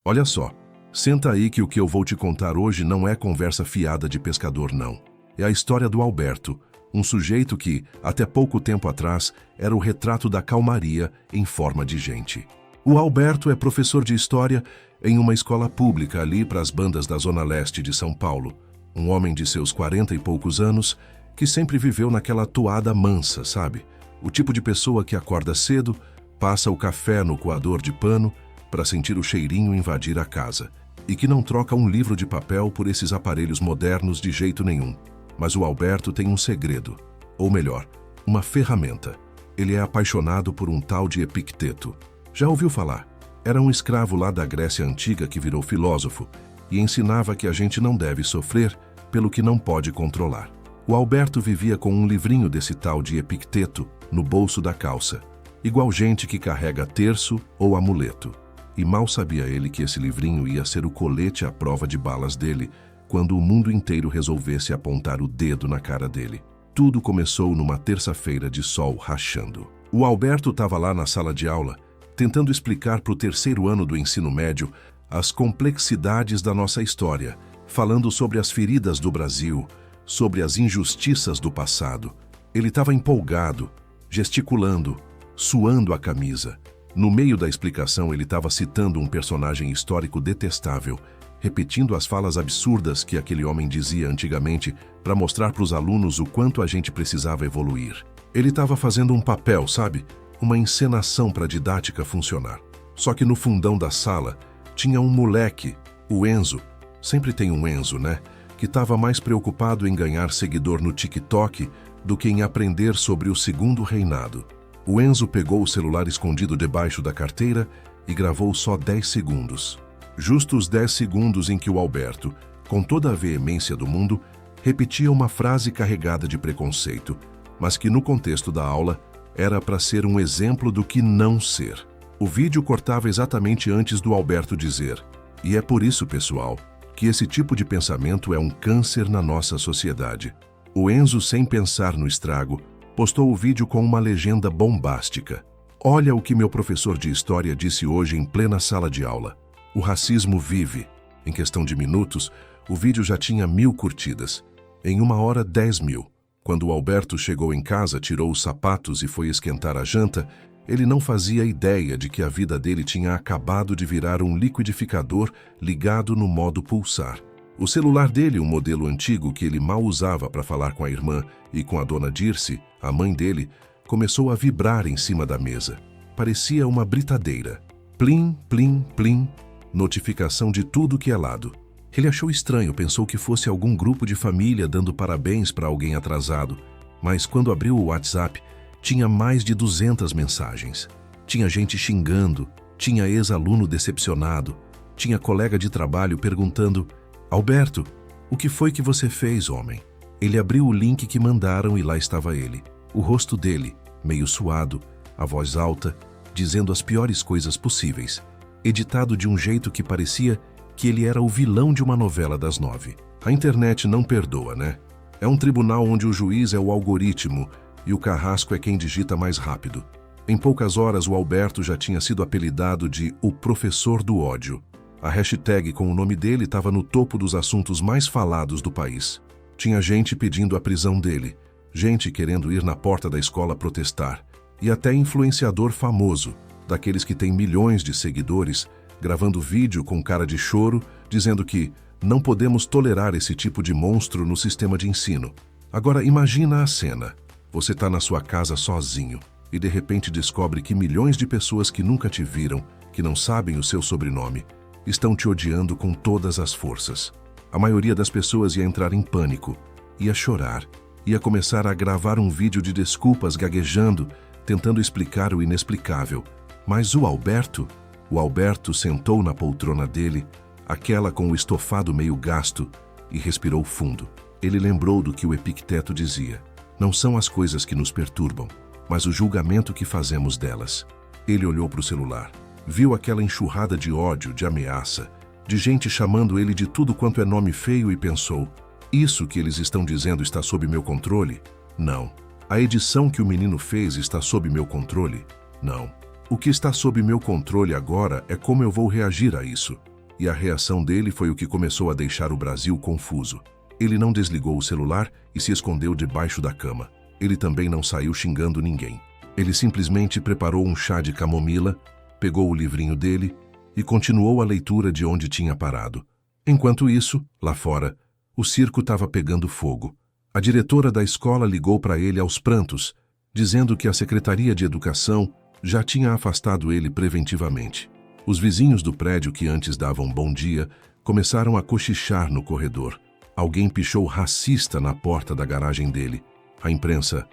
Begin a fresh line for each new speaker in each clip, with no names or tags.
Olha só, senta aí que o que eu vou te contar hoje não é conversa fiada de pescador, não. É a história do Alberto, um sujeito que, até pouco tempo atrás, era o retrato da calmaria em forma de gente. O Alberto é professor de história em uma escola pública ali para as bandas da Zona Leste de São Paulo. Um homem de seus 40 e poucos anos que sempre viveu naquela toada mansa, sabe? O tipo de pessoa que acorda cedo, passa o café no coador de pano para sentir o cheirinho invadir a casa e que não troca um livro de papel por esses aparelhos modernos de jeito nenhum. Mas o Alberto tem um segredo, ou melhor, uma ferramenta. Ele é apaixonado por um tal de Epicteto. Já ouviu falar? Era um escravo lá da Grécia Antiga que virou filósofo e ensinava que a gente não deve sofrer pelo que não pode controlar. O Alberto vivia com um livrinho desse tal de Epicteto no bolso da calça, igual gente que carrega terço ou amuleto. E mal sabia ele que esse livrinho ia ser o colete à prova de balas dele quando o mundo inteiro resolvesse apontar o dedo na cara dele. Tudo começou numa terça-feira de sol rachando. O Alberto estava lá na sala de aula, tentando explicar para o terceiro ano do ensino médio as complexidades da nossa história, falando sobre as feridas do Brasil, sobre as injustiças do passado. Ele estava empolgado, gesticulando, suando a camisa. No meio da explicação, ele estava citando um personagem histórico detestável, repetindo as falas absurdas que aquele homem dizia antigamente para mostrar para os alunos o quanto a gente precisava evoluir. Ele estava fazendo um papel, sabe? Uma encenação para a didática funcionar. Só que no fundão da sala tinha um moleque, o Enzo, sempre tem um Enzo, né? Que estava mais preocupado em ganhar seguidor no TikTok do que em aprender sobre o Segundo Reinado. O Enzo pegou o celular escondido debaixo da carteira e gravou só 10 segundos. Justo os 10 segundos em que o Alberto, com toda a veemência do mundo, repetia uma frase carregada de preconceito, mas que no contexto da aula era para ser um exemplo do que não ser. O vídeo cortava exatamente antes do Alberto dizer: "E é por isso, pessoal, que esse tipo de pensamento é um câncer na nossa sociedade." O Enzo, sem pensar no estrago, postou o vídeo com uma legenda bombástica. "Olha o que meu professor de história disse hoje em plena sala de aula. O racismo vive." Em questão de minutos, o vídeo já tinha 1000 curtidas. Em 1 hora, 10.000. Quando o Alberto chegou em casa, tirou os sapatos e foi esquentar a janta, ele não fazia ideia de que a vida dele tinha acabado de virar um liquidificador ligado no modo pulsar. O celular dele, um modelo antigo que ele mal usava para falar com a irmã e com a dona Dirce, a mãe dele, começou a vibrar em cima da mesa. Parecia uma britadeira. Plim, plim, plim, notificação de tudo que é lado. Ele achou estranho, pensou que fosse algum grupo de família dando parabéns para alguém atrasado, mas quando abriu o WhatsApp, tinha mais de 200 mensagens. Tinha gente xingando, tinha ex-aluno decepcionado, tinha colega de trabalho perguntando: "Alberto, o que foi que você fez, homem?" Ele abriu o link que mandaram e lá estava ele. O rosto dele, meio suado, a voz alta, dizendo as piores coisas possíveis, editado de um jeito que parecia que ele era o vilão de uma novela das 9. A internet não perdoa, né? É um tribunal onde o juiz é o algoritmo e o carrasco é quem digita mais rápido. Em poucas horas, o Alberto já tinha sido apelidado de o professor do ódio. A hashtag com o nome dele estava no topo dos assuntos mais falados do país. Tinha gente pedindo a prisão dele, gente querendo ir na porta da escola protestar, e até influenciador famoso, daqueles que têm milhões de seguidores, gravando vídeo com cara de choro, dizendo que não podemos tolerar esse tipo de monstro no sistema de ensino. Agora imagina a cena. Você está na sua casa sozinho e de repente descobre que milhões de pessoas que nunca te viram, que não sabem o seu sobrenome, estão te odiando com todas as forças. A maioria das pessoas ia entrar em pânico, ia chorar, ia começar a gravar um vídeo de desculpas gaguejando, tentando explicar o inexplicável. Mas o Alberto sentou na poltrona dele, aquela com o estofado meio gasto, e respirou fundo. Ele lembrou do que o Epicteto dizia: "Não são as coisas que nos perturbam, mas o julgamento que fazemos delas." Ele olhou para o celular, viu aquela enxurrada de ódio, de ameaça, de gente chamando ele de tudo quanto é nome feio e pensou: "Isso que eles estão dizendo está sob meu controle? Não. A edição que o menino fez está sob meu controle? Não. O que está sob meu controle agora é como eu vou reagir a isso." e a reação dele foi o que começou a deixar o Brasil confuso. Ele não desligou o celular e se escondeu debaixo da cama. Ele também não saiu xingando ninguém. Ele simplesmente preparou um chá de camomila, pegou o livrinho dele e continuou a leitura de onde tinha parado. Enquanto isso, lá fora, o circo estava pegando fogo. A diretora da escola ligou para ele aos prantos, dizendo que a Secretaria de Educação já tinha afastado ele preventivamente. Os vizinhos do prédio que antes davam bom dia começaram a cochichar no corredor. Alguém pichou racista na porta da garagem dele. A imprensa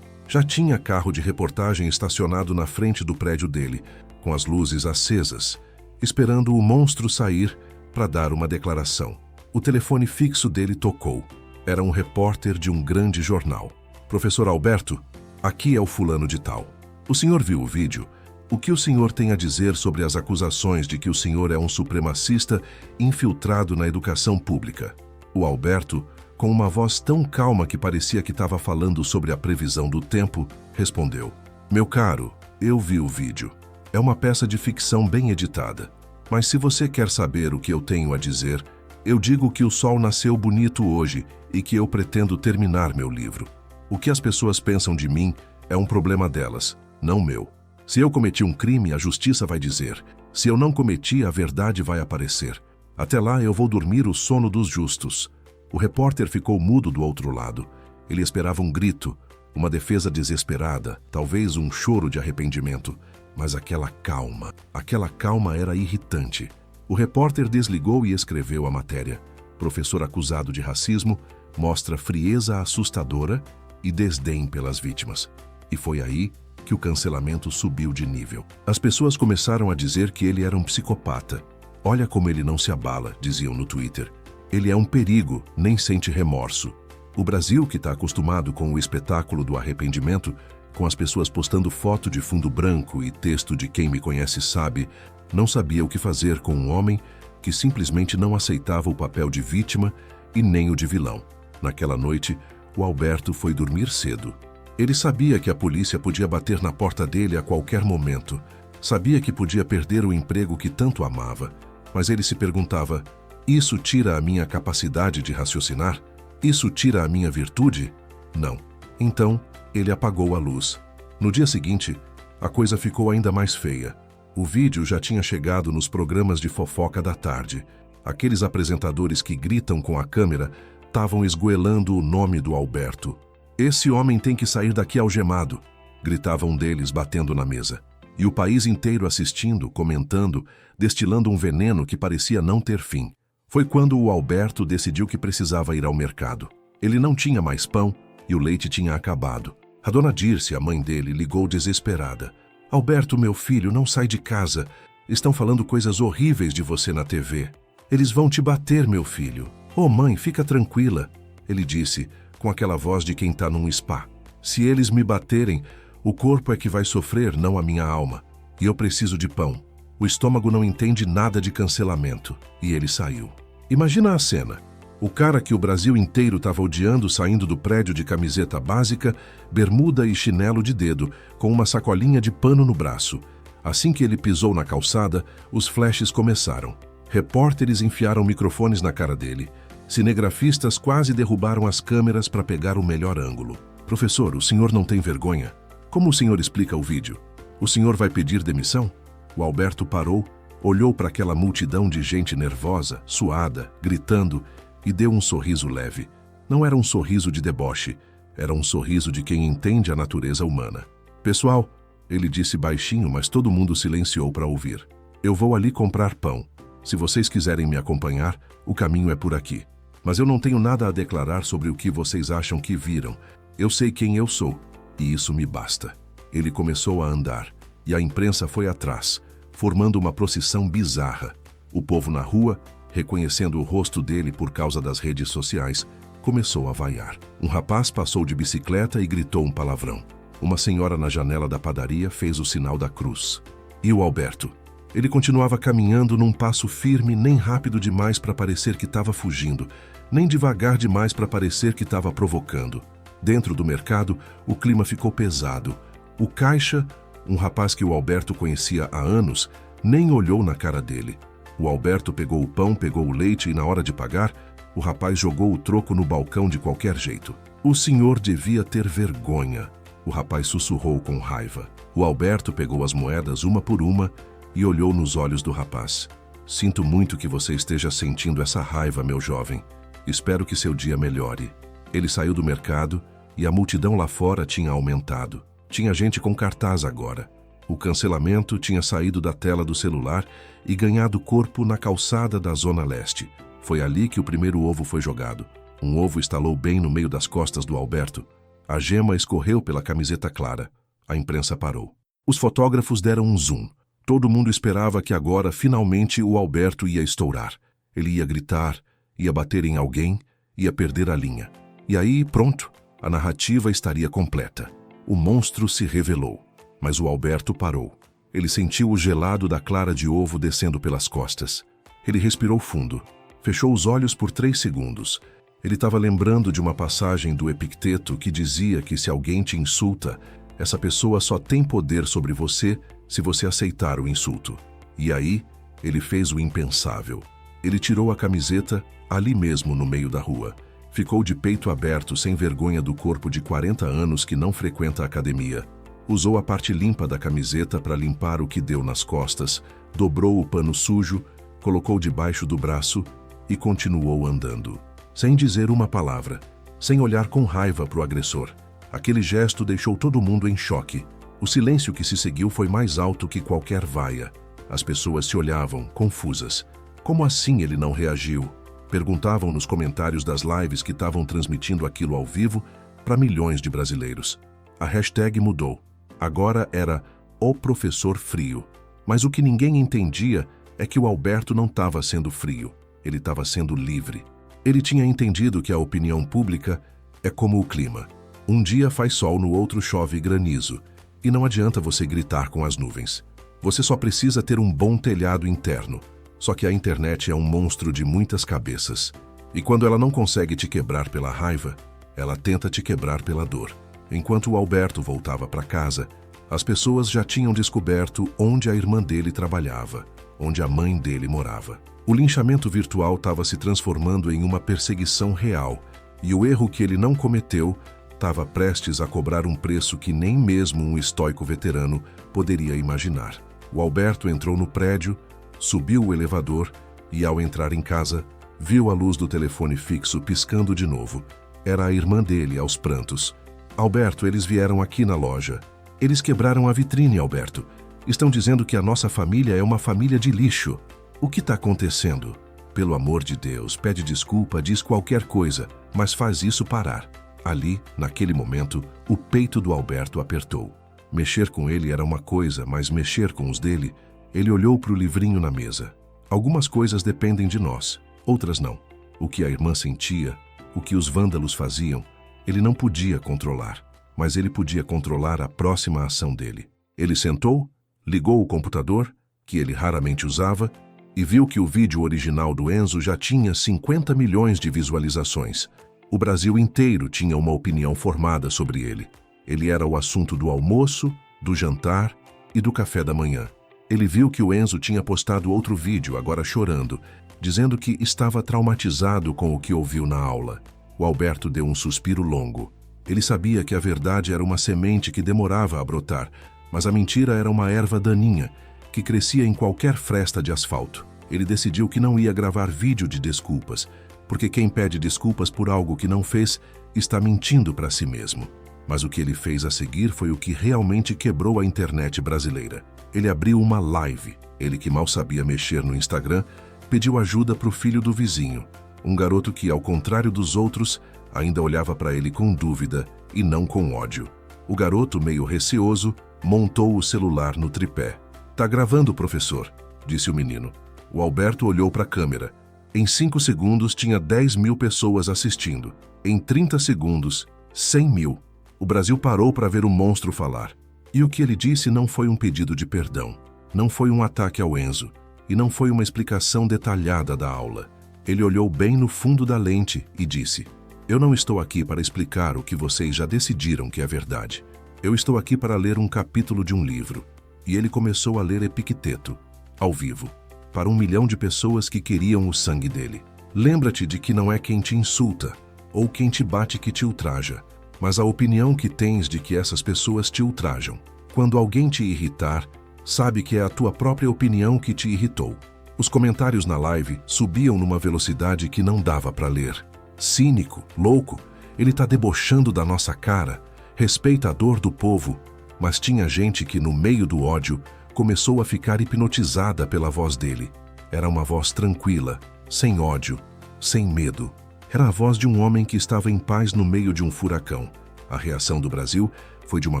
já tinha carro de reportagem estacionado na frente do prédio dele, com as luzes acesas, esperando o monstro sair para dar uma declaração. O telefone fixo dele tocou. Era um repórter de um grande jornal. Professor Alberto, aqui é o fulano de tal. O senhor viu o vídeo? O que o senhor tem a dizer sobre as acusações de que o senhor é um supremacista infiltrado na educação pública? O Alberto, com uma voz tão calma que parecia que estava falando sobre a previsão do tempo, respondeu: Meu caro, eu vi o vídeo. É uma peça de ficção bem editada. Mas se você quer saber o que eu tenho a dizer, eu digo que o sol nasceu bonito hoje e que eu pretendo terminar meu livro. O que as pessoas pensam de mim é um problema delas, não meu. Se eu cometi um crime, a justiça vai dizer. Se eu não cometi, a verdade vai aparecer. Até lá eu vou dormir o sono dos justos. O repórter ficou mudo do outro lado. Ele esperava um grito, uma defesa desesperada, talvez um choro de arrependimento. Mas aquela calma era irritante. O repórter desligou e escreveu a matéria. Professor acusado de racismo mostra frieza assustadora e desdém pelas vítimas. E foi aí que o cancelamento subiu de nível. As pessoas começaram a dizer que ele era um psicopata. Olha como ele não se abala, diziam no Twitter. Ele é um perigo, nem sente remorso. O Brasil, que está acostumado com o espetáculo do arrependimento, com as pessoas postando foto de fundo branco e texto de quem me conhece sabe, não sabia o que fazer com um homem que simplesmente não aceitava o papel de vítima e nem o de vilão. Naquela noite, o Alberto foi dormir cedo. Ele sabia que a polícia podia bater na porta dele a qualquer momento. Sabia que podia perder o emprego que tanto amava. Mas ele se perguntava: isso tira a minha capacidade de raciocinar? Isso tira a minha virtude? Não. Então, ele apagou a luz. No dia seguinte, a coisa ficou ainda mais feia. O vídeo já tinha chegado nos programas de fofoca da tarde. Aqueles apresentadores que gritam com a câmera estavam esgoelando o nome do Alberto. Esse homem tem que sair daqui algemado, gritava um deles batendo na mesa. E o país inteiro assistindo, comentando, destilando um veneno que parecia não ter fim. Foi quando o Alberto decidiu que precisava ir ao mercado. Ele não tinha mais pão e o leite tinha acabado. A dona Dirce, a mãe dele, ligou desesperada. Alberto, meu filho, não sai de casa. Estão falando coisas horríveis de você na TV. Eles vão te bater, meu filho. Oh, mãe, fica tranquila, ele disse, com aquela voz de quem está num spa. Se eles me baterem, o corpo é que vai sofrer, não a minha alma. E eu preciso de pão. O estômago não entende nada de cancelamento. E ele saiu. Imagina a cena. O cara que o Brasil inteiro estava odiando saindo do prédio de camiseta básica, bermuda e chinelo de dedo, com uma sacolinha de pano no braço. Assim que ele pisou na calçada, os flashes começaram. Repórteres enfiaram microfones na cara dele. Cinegrafistas quase derrubaram as câmeras para pegar o melhor ângulo. Professor, o senhor não tem vergonha? Como o senhor explica o vídeo? O senhor vai pedir demissão? O Alberto parou, olhou para aquela multidão de gente nervosa, suada, gritando e deu um sorriso leve. Não era um sorriso de deboche, era um sorriso de quem entende a natureza humana. Pessoal, ele disse baixinho, mas todo mundo silenciou para ouvir. Eu vou ali comprar pão. Se vocês quiserem me acompanhar, o caminho é por aqui. Mas eu não tenho nada a declarar sobre o que vocês acham que viram. Eu sei quem eu sou, e isso me basta. Ele começou a andar, e a imprensa foi atrás, formando uma procissão bizarra. O povo na rua, reconhecendo o rosto dele por causa das redes sociais, começou a vaiar. Um rapaz passou de bicicleta e gritou um palavrão. Uma senhora na janela da padaria fez o sinal da cruz. E o Alberto? Ele continuava caminhando num passo firme, nem rápido demais para parecer que estava fugindo, nem devagar demais para parecer que estava provocando. Dentro do mercado, o clima ficou pesado. O caixa, um rapaz que o Alberto conhecia há anos, Nem olhou na cara dele. O Alberto pegou o pão, pegou o leite e, na hora de pagar, o rapaz jogou o troco no balcão de qualquer jeito. O senhor devia ter vergonha. O rapaz sussurrou com raiva. O Alberto pegou as moedas uma por uma e olhou nos olhos do rapaz. Sinto muito que você esteja sentindo essa raiva, meu jovem. Espero que seu dia melhore. Ele saiu do mercado e a multidão lá fora tinha aumentado. Tinha gente com cartaz agora. O cancelamento tinha saído da tela do celular e ganhado corpo na calçada da Zona Leste. Foi ali que o primeiro ovo foi jogado. Um ovo estalou bem no meio das costas do Alberto. A gema escorreu pela camiseta clara. A imprensa parou. Os fotógrafos deram um zoom. Todo mundo esperava que agora, finalmente, o Alberto ia estourar. Ele ia gritar, ia bater em alguém, ia perder a linha. E aí, pronto, a narrativa estaria completa. O monstro se revelou. Mas o Alberto parou. Ele sentiu o gelado da clara de ovo descendo pelas costas. Ele respirou fundo. Fechou os olhos por 3 segundos. Ele estava lembrando de uma passagem do Epicteto que dizia que se alguém te insulta, essa pessoa só tem poder sobre você se você aceitar o insulto. E aí, ele fez o impensável. Ele tirou a camiseta ali mesmo no meio da rua. Ficou de peito aberto, sem vergonha do corpo de 40 anos que não frequenta a academia. Usou a parte limpa da camiseta para limpar o que deu nas costas, dobrou o pano sujo, colocou debaixo do braço e continuou andando. Sem dizer uma palavra, sem olhar com raiva para o agressor. Aquele gesto deixou todo mundo em choque. O silêncio que se seguiu foi mais alto que qualquer vaia. As pessoas se olhavam, confusas. Como assim ele não reagiu? Perguntavam nos comentários das lives que estavam transmitindo aquilo ao vivo para milhões de brasileiros. A hashtag mudou. Agora era o professor frio. Mas o que ninguém entendia é que o Alberto não estava sendo frio. Ele estava sendo livre. Ele tinha entendido que a opinião pública é como o clima. Um dia faz sol, no outro chove granizo. E não adianta você gritar com as nuvens. Você só precisa ter um bom telhado interno. Só que a internet é um monstro de muitas cabeças. E quando ela não consegue te quebrar pela raiva, ela tenta te quebrar pela dor. Enquanto o Alberto voltava para casa, as pessoas já tinham descoberto onde a irmã dele trabalhava, onde a mãe dele morava. O linchamento virtual estava se transformando em uma perseguição real, e o erro que ele não cometeu estava prestes a cobrar um preço que nem mesmo um estoico veterano poderia imaginar. O Alberto entrou no prédio, subiu o elevador e, ao entrar em casa, viu a luz do telefone fixo piscando de novo. Era a irmã dele, aos prantos. Alberto, eles vieram aqui na loja. Eles quebraram a vitrine, Alberto. Estão dizendo que a nossa família é uma família de lixo. O que está acontecendo? Pelo amor de Deus, pede desculpa, diz qualquer coisa, mas faz isso parar. Ali, naquele momento, o peito do Alberto apertou. Mexer com ele era uma coisa, mas mexer com os dele, ele olhou para o livrinho na mesa. Algumas coisas dependem de nós, outras não. O que a irmã sentia, o que os vândalos faziam, ele não podia controlar, mas ele podia controlar a próxima ação dele. Ele sentou, ligou o computador, que ele raramente usava, e viu que o vídeo original do Enzo já tinha 50 milhões de visualizações. O Brasil inteiro tinha uma opinião formada sobre ele. Ele era o assunto do almoço, do jantar e do café da manhã. Ele viu que o Enzo tinha postado outro vídeo, agora chorando, dizendo que estava traumatizado com o que ouviu na aula. O Alberto deu um suspiro longo. Ele sabia que a verdade era uma semente que demorava a brotar, mas a mentira era uma erva daninha, que crescia em qualquer fresta de asfalto. Ele decidiu que não ia gravar vídeo de desculpas, porque quem pede desculpas por algo que não fez está mentindo para si mesmo. Mas o que ele fez a seguir foi o que realmente quebrou a internet brasileira. Ele abriu uma live. Ele, que mal sabia mexer no Instagram, pediu ajuda para o filho do vizinho, um garoto que, ao contrário dos outros, ainda olhava para ele com dúvida e não com ódio. O garoto, meio receoso, montou o celular no tripé. "Tá gravando, professor", disse o menino. O Alberto olhou para a câmera. Em 5 segundos tinha 10 mil pessoas assistindo. Em 30 segundos, 100 mil. O Brasil parou para ver o monstro falar. E o que ele disse não foi um pedido de perdão. Não foi um ataque ao Enzo. E não foi uma explicação detalhada da aula. Ele olhou bem no fundo da lente e disse: "Eu não estou aqui para explicar o que vocês já decidiram que é verdade. Eu estou aqui para ler um capítulo de um livro." E ele começou a ler Epicteto. ao vivo, para 1 milhão de pessoas que queriam o sangue dele. Lembra-te de que não é quem te insulta ou quem te bate que te ultraja, mas a opinião que tens de que essas pessoas te ultrajam. Quando alguém te irritar, sabe que é a tua própria opinião que te irritou. Os comentários na live subiam numa velocidade que não dava para ler. Cínico, louco, ele tá debochando da nossa cara, respeita a dor do povo, mas tinha gente que, no meio do ódio, começou a ficar hipnotizada pela voz dele. Era uma voz tranquila, sem ódio, sem medo. Era a voz de um homem que estava em paz no meio de um furacão. A reação do Brasil foi de uma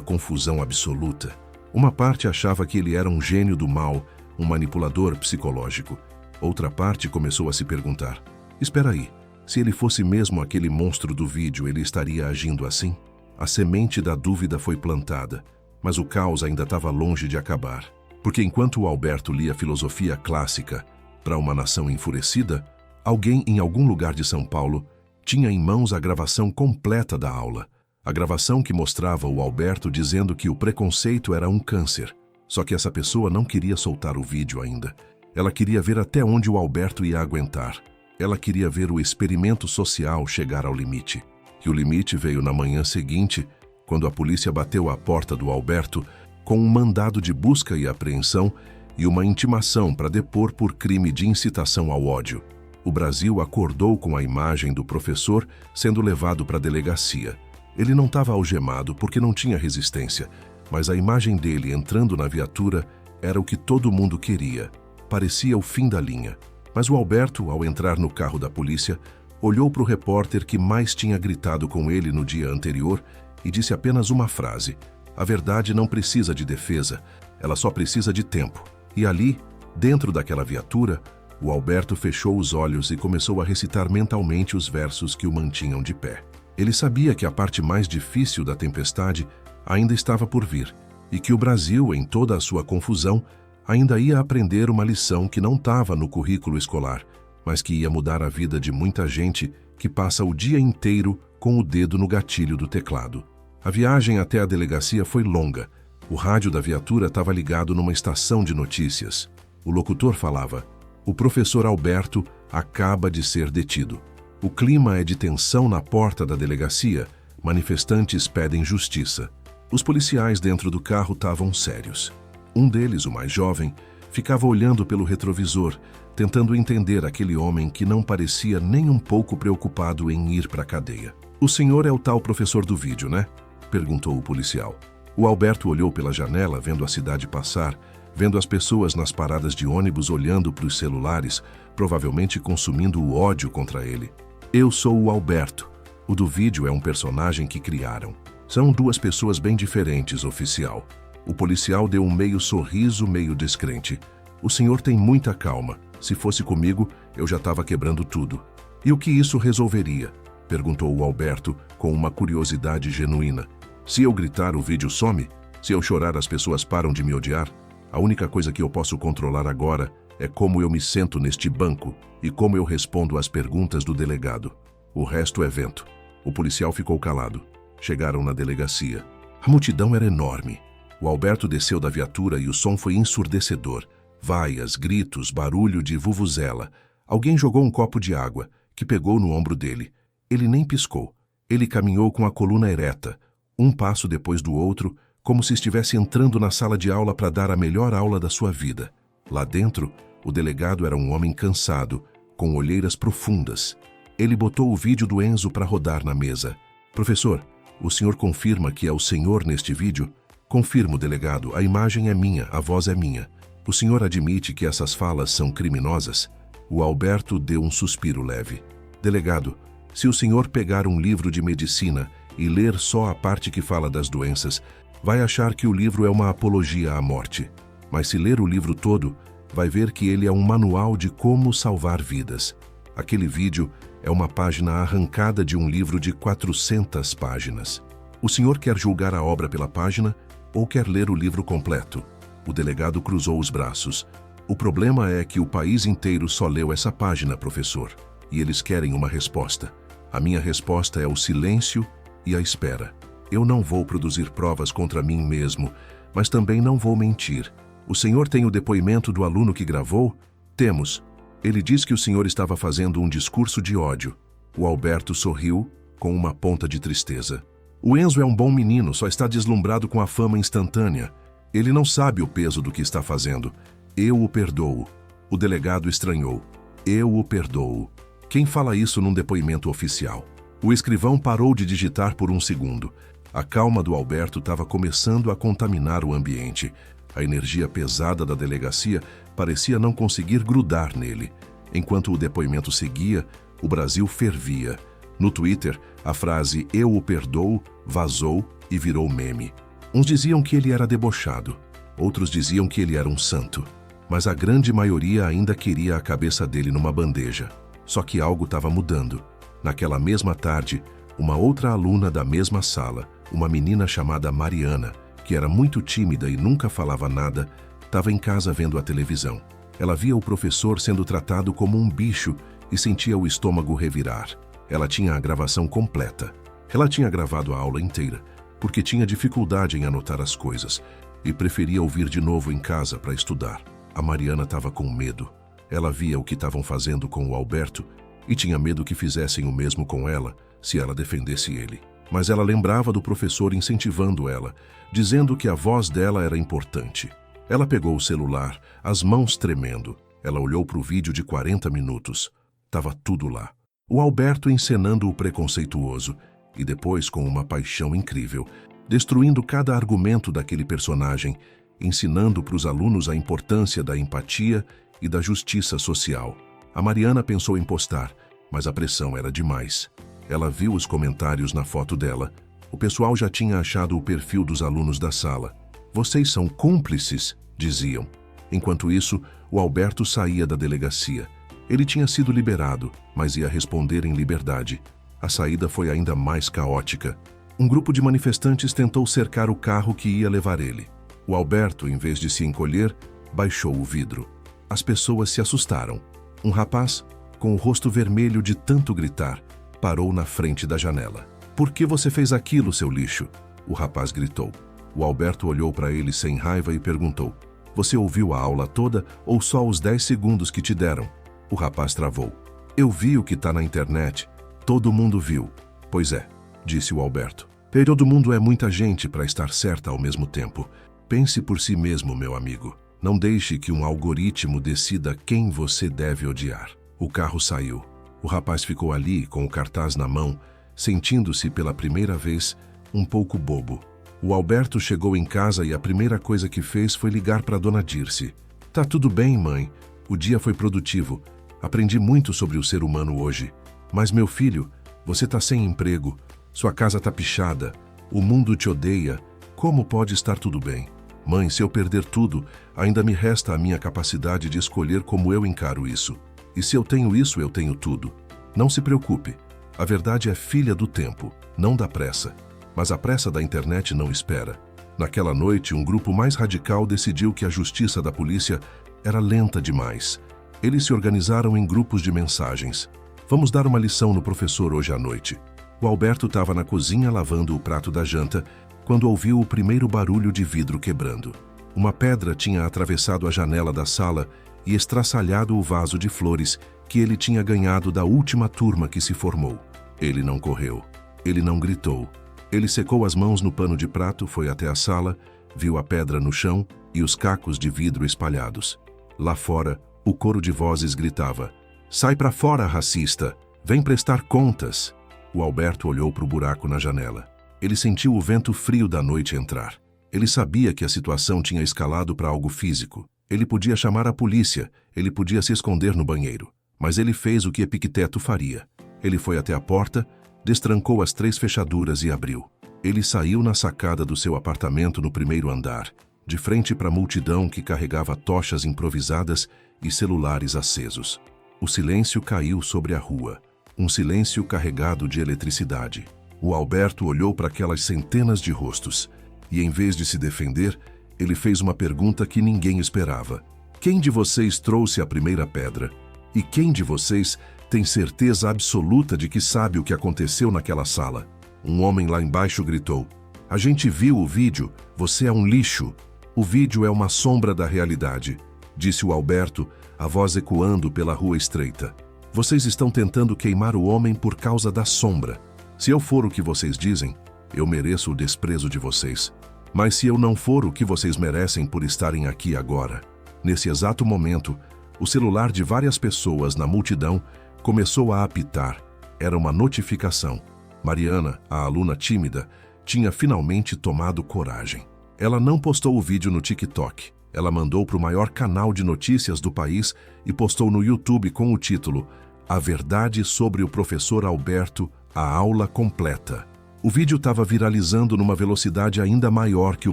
confusão absoluta. Uma parte achava que ele era um gênio do mal, um manipulador psicológico. Outra parte começou a se perguntar: espera aí, se ele fosse mesmo aquele monstro do vídeo, ele estaria agindo assim? A semente da dúvida foi plantada, mas o caos ainda estava longe de acabar. Porque enquanto o Alberto lia filosofia clássica para uma nação enfurecida, alguém em algum lugar de São Paulo tinha em mãos a gravação completa da aula. A gravação que mostrava o Alberto dizendo que o preconceito era um câncer. Só que essa pessoa não queria soltar o vídeo ainda. Ela queria ver até onde o Alberto ia aguentar. Ela queria ver o experimento social chegar ao limite. E o limite veio na manhã seguinte, quando a polícia bateu à porta do Alberto com um mandado de busca e apreensão e uma intimação para depor por crime de incitação ao ódio. O Brasil acordou com a imagem do professor sendo levado para a delegacia. Ele não estava algemado porque não tinha resistência, mas a imagem dele entrando na viatura era o que todo mundo queria. Parecia o fim da linha. Mas o Alberto, ao entrar no carro da polícia, olhou para o repórter que mais tinha gritado com ele no dia anterior e disse apenas uma frase: a verdade não precisa de defesa, ela só precisa de tempo. E ali, dentro daquela viatura, o Alberto fechou os olhos e começou a recitar mentalmente os versos que o mantinham de pé. Ele sabia que a parte mais difícil da tempestade ainda estava por vir e que o Brasil, em toda a sua confusão, ainda ia aprender uma lição que não estava no currículo escolar, mas que ia mudar a vida de muita gente que passa o dia inteiro com o dedo no gatilho do teclado. A viagem até a delegacia foi longa. O rádio da viatura estava ligado numa estação de notícias. O locutor falava: o professor Alberto acaba de ser detido. O clima é de tensão na porta da delegacia. Manifestantes pedem justiça. Os policiais dentro do carro estavam sérios. Um deles, o mais jovem, ficava olhando pelo retrovisor, tentando entender aquele homem que não parecia nem um pouco preocupado em ir para a cadeia. O senhor é o tal professor do vídeo, né? Perguntou o policial. O Alberto olhou pela janela, vendo a cidade passar, vendo as pessoas nas paradas de ônibus olhando para os celulares, provavelmente consumindo o ódio contra ele. Eu sou o Alberto. O do vídeo é um personagem que criaram. São duas pessoas bem diferentes, oficial. O policial deu um meio sorriso, meio descrente. O senhor tem muita calma. Se fosse comigo, eu já estava quebrando tudo. E o que isso resolveria? Perguntou o Alberto com uma curiosidade genuína. Se eu gritar, o vídeo some? Se eu chorar, as pessoas param de me odiar? A única coisa que eu posso controlar agora é como eu me sento neste banco e como eu respondo às perguntas do delegado. O resto é vento. O policial ficou calado. Chegaram na delegacia. A multidão era enorme. O Alberto desceu da viatura e o som foi ensurdecedor. Vaias, gritos, barulho de vuvuzela. Alguém jogou um copo de água, que pegou no ombro dele. Ele nem piscou. Ele caminhou com a coluna ereta, um passo depois do outro, como se estivesse entrando na sala de aula para dar a melhor aula da sua vida. Lá dentro, o delegado era um homem cansado, com olheiras profundas. Ele botou o vídeo do Enzo para rodar na mesa. Professor, o senhor confirma que é o senhor neste vídeo? Confirmo, delegado, a imagem é minha, a voz é minha. O senhor admite que essas falas são criminosas? O Alberto deu um suspiro leve. Delegado, se o senhor pegar um livro de medicina e ler só a parte que fala das doenças, vai achar que o livro é uma apologia à morte. Mas se ler o livro todo, vai ver que ele é um manual de como salvar vidas. Aquele vídeo é uma página arrancada de um livro de 400 páginas. O senhor quer julgar a obra pela página ou quer ler o livro completo? O delegado cruzou os braços. O problema é que o país inteiro só leu essa página, professor, e eles querem uma resposta. A minha resposta é o silêncio e a espera. Eu não vou produzir provas contra mim mesmo, mas também não vou mentir. O senhor tem o depoimento do aluno que gravou? Temos. Ele diz que o senhor estava fazendo um discurso de ódio. O Alberto sorriu, com uma ponta de tristeza. O Enzo é um bom menino, só está deslumbrado com a fama instantânea. Ele não sabe o peso do que está fazendo. Eu o perdoo. O delegado estranhou. Eu o perdoo. Quem fala isso num depoimento oficial? O escrivão parou de digitar por um segundo. A calma do Alberto estava começando a contaminar o ambiente. A energia pesada da delegacia parecia não conseguir grudar nele. Enquanto o depoimento seguia, o Brasil fervia. No Twitter, a frase "eu o perdoo" vazou e virou meme. Uns diziam que ele era debochado, outros diziam que ele era um santo. Mas a grande maioria ainda queria a cabeça dele numa bandeja. Só que algo estava mudando. Naquela mesma tarde, uma outra aluna da mesma sala, uma menina chamada Mariana, que era muito tímida e nunca falava nada, estava em casa vendo a televisão. Ela via o professor sendo tratado como um bicho e sentia o estômago revirar. Ela tinha a gravação completa. Ela tinha gravado a aula inteira, porque tinha dificuldade em anotar as coisas e preferia ouvir de novo em casa para estudar. A Mariana estava com medo. Ela via o que estavam fazendo com o Alberto e tinha medo que fizessem o mesmo com ela se ela defendesse ele. Mas ela lembrava do professor incentivando ela, dizendo que a voz dela era importante. Ela pegou o celular, as mãos tremendo. Ela olhou para o vídeo de 40 minutos. Estava tudo lá. O Alberto encenando o preconceituoso e depois com uma paixão incrível, destruindo cada argumento daquele personagem, ensinando para os alunos a importância da empatia e da justiça social. A Mariana pensou em postar, mas a pressão era demais. Ela viu os comentários na foto dela. O pessoal já tinha achado o perfil dos alunos da sala. "Vocês são cúmplices", diziam. Enquanto isso, o Alberto saía da delegacia. Ele tinha sido liberado, mas ia responder em liberdade. A saída foi ainda mais caótica. Um grupo de manifestantes tentou cercar o carro que ia levar ele. O Alberto, em vez de se encolher, baixou o vidro. As pessoas se assustaram. Um rapaz, com o rosto vermelho de tanto gritar, parou na frente da janela. "Por que você fez aquilo, seu lixo?" O rapaz gritou. O Alberto olhou para ele sem raiva e perguntou: "Você ouviu a aula toda ou só os 10 segundos que te deram?" O rapaz travou. "Eu vi o que está na internet. Todo mundo viu." "Pois é", disse o Alberto. "Todo mundo é muita gente para estar certa ao mesmo tempo. Pense por si mesmo, meu amigo. Não deixe que um algoritmo decida quem você deve odiar." O carro saiu. O rapaz ficou ali com o cartaz na mão, sentindo-se pela primeira vez um pouco bobo. O Alberto chegou em casa e a primeira coisa que fez foi ligar para Dona Dirce. "Tá tudo bem, mãe. O dia foi produtivo. Aprendi muito sobre o ser humano hoje. Mas, meu filho, você tá sem emprego. Sua casa tá pichada. O mundo te odeia. Como pode estar tudo bem? Mãe, se eu perder tudo, ainda me resta a minha capacidade de escolher como eu encaro isso. E se eu tenho isso, eu tenho tudo. Não se preocupe. A verdade é filha do tempo, não da pressa. Mas a pressa da internet não espera." Naquela noite, um grupo mais radical decidiu que a justiça da polícia era lenta demais. Eles se organizaram em grupos de mensagens. "Vamos dar uma lição no professor hoje à noite." O Alberto estava na cozinha lavando o prato da janta quando ouviu o primeiro barulho de vidro quebrando. Uma pedra tinha atravessado a janela da sala e estraçalhado o vaso de flores que ele tinha ganhado da última turma que se formou. Ele não correu. Ele não gritou. Ele secou as mãos no pano de prato, foi até a sala, viu a pedra no chão e os cacos de vidro espalhados. Lá fora, o coro de vozes gritava: "Sai pra fora, racista! Vem prestar contas!" O Alberto olhou para o buraco na janela. Ele sentiu o vento frio da noite entrar. Ele sabia que a situação tinha escalado para algo físico. Ele podia chamar a polícia, ele podia se esconder no banheiro. Mas ele fez o que Epicteto faria. Ele foi até a porta, destrancou as 3 fechaduras e abriu. Ele saiu na sacada do seu apartamento no primeiro andar, de frente para a multidão que carregava tochas improvisadas e celulares acesos. O silêncio caiu sobre a rua, um silêncio carregado de eletricidade. O Alberto olhou para aquelas centenas de rostos e, em vez de se defender, ele fez uma pergunta que ninguém esperava. "Quem de vocês trouxe a primeira pedra? E quem de vocês tem certeza absoluta de que sabe o que aconteceu naquela sala?" Um homem lá embaixo gritou: "A gente viu o vídeo, você é um lixo." O vídeo é uma sombra da realidade, disse o Alberto, a voz ecoando pela rua estreita. Vocês estão tentando queimar o homem por causa da sombra. Se eu for o que vocês dizem, eu mereço o desprezo de vocês. Mas se eu não for o que vocês merecem por estarem aqui agora, nesse exato momento, o celular de várias pessoas na multidão começou a apitar. Era uma notificação. Mariana, a aluna tímida, tinha finalmente tomado coragem. Ela não postou o vídeo no TikTok. Ela mandou para o maior canal de notícias do país e postou no YouTube com o título A Verdade sobre o Professor Alberto, a aula completa. O vídeo estava viralizando numa velocidade ainda maior que o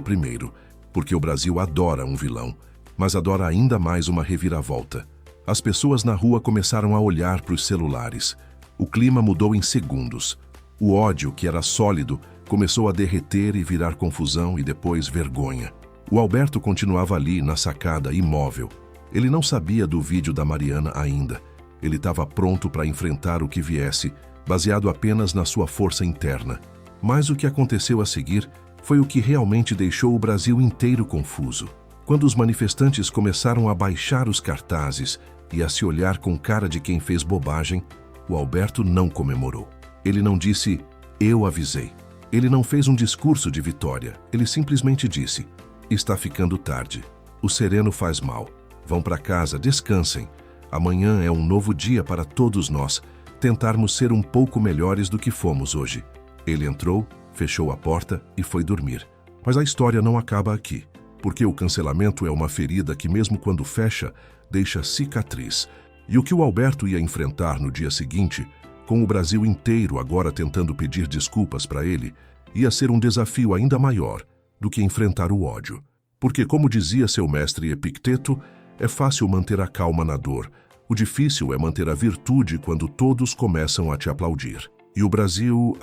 primeiro, porque o Brasil adora um vilão, mas adora ainda mais uma reviravolta. As pessoas na rua começaram a olhar para os celulares. O clima mudou em segundos. O ódio, que era sólido, começou a derreter e virar confusão e depois vergonha. O Alberto continuava ali, na sacada, imóvel. Ele não sabia do vídeo da Mariana ainda. Ele estava pronto para enfrentar o que viesse, baseado apenas na sua força interna. Mas o que aconteceu a seguir foi o que realmente deixou o Brasil inteiro confuso. Quando os manifestantes começaram a baixar os cartazes e a se olhar com cara de quem fez bobagem, o Alberto não comemorou. Ele não disse, eu avisei. Ele não fez um discurso de vitória. Ele simplesmente disse, está ficando tarde. O sereno faz mal. Vão para casa, descansem. Amanhã é um novo dia para todos nós tentarmos ser um pouco melhores do que fomos hoje. Ele entrou, fechou a porta e foi dormir. Mas a história não acaba aqui, porque o cancelamento é uma ferida que, mesmo quando fecha, deixa cicatriz. E o que o Alberto ia enfrentar no dia seguinte, com o Brasil inteiro agora tentando pedir desculpas para ele, ia ser um desafio ainda maior do que enfrentar o ódio. Porque, como dizia seu mestre Epicteto, é fácil manter a calma na dor. O difícil é manter a virtude quando todos começam a te aplaudir. E o Brasil,